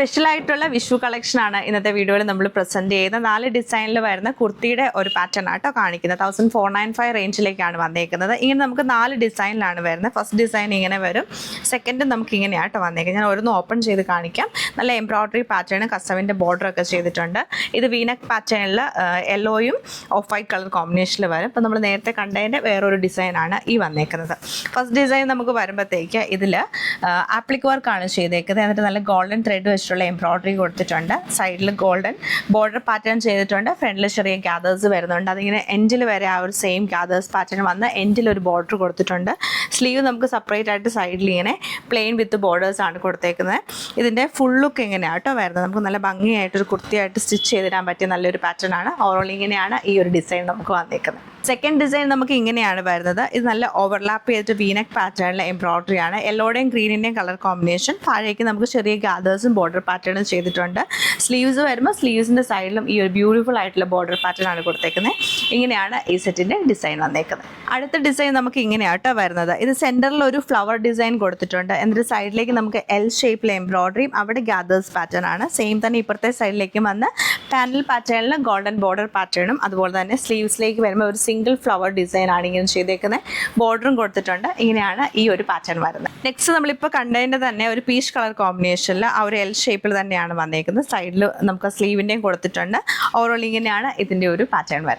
Special ആയിട്ടുള്ള Vishu collection ആണ് ഇന്നത്തെ വീഡിയോയിൽ നമ്മൾ പ്രസന്റ് ചെയ്യുന്ന 4 ഡിസൈനിൽ വരുന്ന കുർത്തിയുടെ ഒരു പാറ്റേൺ ആട്ടോ കാണിക്കുന്നത്. 1495 റേഞ്ചിലേക്കാണ് വന്നേക്കുന്നത്. ഇങ്ങനെ നമുക്ക് 4 ഡിസൈനിലാണ് വരുന്നത്. ഫസ്റ്റ് ഡിസൈൻ ഇങ്ങനെ വരും, സെക്കൻഡ് നമുക്ക് ഇങ്ങനെയാട്ടോ വന്നേക്കുന്നത്. ഞാൻ ഓരോന്ന് ഓപ്പൺ ചെയ്ത് കാണിക്കാം. നല്ല എംബ്രോയിഡറി പാറ്റേൺ, കസവിൻ്റെ ബോർഡർ ഒക്കെ ചെയ്തിട്ടുണ്ട്. ഇത് വീനക്ക് പാറ്റേണിൽ യെല്ലോയും ഓഫ് വൈറ്റ് കളർ കോമ്പിനേഷനിൽ വരും. ഇപ്പം നമ്മൾ നേരത്തെ കണ്ടതിൻ്റെ വേറൊരു ഡിസൈനാണ് ഈ വന്നേക്കുന്നത്. ഫസ്റ്റ് ഡിസൈൻ നമുക്ക് വരുമ്പോഴത്തേക്ക് ഇതിൽ ആപ്ലിക് വർക്കാണ് ചെയ്തേക്കുന്നത്. എന്നിട്ട് നല്ല ഗോൾഡൻ ത്രെഡ് വെച്ചിട്ടുള്ള എംബ്രോയിഡറി കൊടുത്തിട്ടുണ്ട്. സൈഡിൽ ഗോൾഡൻ ബോർഡർ പാറ്റേൺ ചെയ്തിട്ടുണ്ട്. ഫ്രണ്ടിൽ ചെറിയ ഗ്യാദേഴ്സ് വരുന്നുണ്ട്. അതിങ്ങനെ എൻഡിൽ വരെ ആ ഒരു സെയിം ഗ്യാദേഴ്സ് പാറ്റേൺ വന്ന് എൻഡിൽ ഒരു ബോർഡർ കൊടുത്തിട്ടുണ്ട്. സ്ലീവ് നമുക്ക് സെപ്പറേറ്റ് ആയിട്ട് സൈഡിൽ ഇങ്ങനെ പ്ലെയിൻ വിത്ത് ബോർഡേഴ്സ് ആണ് കൊടുത്തേക്കുന്നത്. ഇതിൻ്റെ ഫുൾ ലുക്ക് എങ്ങനെയാണ് കേട്ടോ വരുന്നത്. നമുക്ക് നല്ല ഭംഗിയായിട്ടൊരു കുർത്തിയായിട്ട് സ്റ്റിച്ച് ചെയ്തിടാൻ പറ്റിയ നല്ലൊരു പാറ്റേൺ ആണ്. ഓവറോൾ ഇങ്ങനെയാണ് ഈ ഒരു ഡിസൈൻ നമുക്ക് വന്നേക്കുന്നത്. സെക്കൻഡ് ഡിസൈൻ നമുക്ക് ഇങ്ങനെയാണ് വരുന്നത്. ഇത് നല്ല ഓവർലാപ്പ് ചെയ്തിട്ട് വീനക്ക് പാറ്റേണിലെ എംബ്രോയിഡറി ആണ്. യെല്ലോയുടെയും ഗ്രീനിൻ്റെയും കളർ കോമ്പിനേഷൻ. താഴേക്ക് നമുക്ക് ചെറിയ ഗ്യാദേഴ്സും ബോർഡർ പാറ്റേണും ചെയ്തിട്ടുണ്ട്. സ്ലീവ്സ് വരുമ്പോൾ സ്ലീവ്സിൻ്റെ സൈഡിലും ഈ ഒരു ബ്യൂട്ടിഫുൾ ആയിട്ടുള്ള ബോർഡർ പാറ്റേൺ ആണ് കൊടുത്തേക്കുന്നത്. ഇങ്ങനെയാണ് ഈ സെറ്റിൻ്റെ ഡിസൈൻ വന്നേക്കുന്നത്. അടുത്ത ഡിസൈൻ നമുക്ക് ഇങ്ങനെയാട്ടോ വരുന്നത്. ഇത് സെൻറ്ററിൽ ഒരു ഫ്ലവർ ഡിസൈൻ കൊടുത്തിട്ടുണ്ട്. എന്നിട്ട് സൈഡിലേക്ക് നമുക്ക് എൽ ഷേപ്പിലെ എംബ്രോയിഡറിയും അവിടെ ഗ്യാദേഴ്സ് പാറ്റേൺ ആണ്. സെയിം തന്നെ ഇപ്പുറത്തെ സൈഡിലേക്ക് വന്ന് പാനൽ പാറ്റേണിൽ ഗോൾഡൻ ബോർഡർ പാറ്റേണും അതുപോലെ തന്നെ സ്ലീവ്സിലേക്ക് വരുമ്പോൾ ഒരു സിംഗിൾ ഫ്ലവർ ഡിസൈൻ ആണ് ഇങ്ങനെ ചെയ്തേക്കുന്നത്. ബോർഡറും കൊടുത്തിട്ടുണ്ട്. ഇങ്ങനെയാണ് ഈ ഒരു പാറ്റേൺ വരുന്നത്. നെക്സ്റ്റ് നമ്മളിപ്പോൾ കണ്ടതിൻ്റെ തന്നെ ഒരു പീച്ച് കളർ കോമ്പിനേഷനിൽ ആ ഒരു എൽ ഷേപ്പിൽ തന്നെയാണ് വന്നേക്കുന്നത്. സൈഡിൽ നമുക്ക് സ്ലീവിൻ്റെയും കൊടുത്തിട്ടുണ്ട്. ഓവറോൾ ഇങ്ങനെയാണ് ഇതിൻ്റെ ഒരു പാറ്റേൺ വരുന്നത്.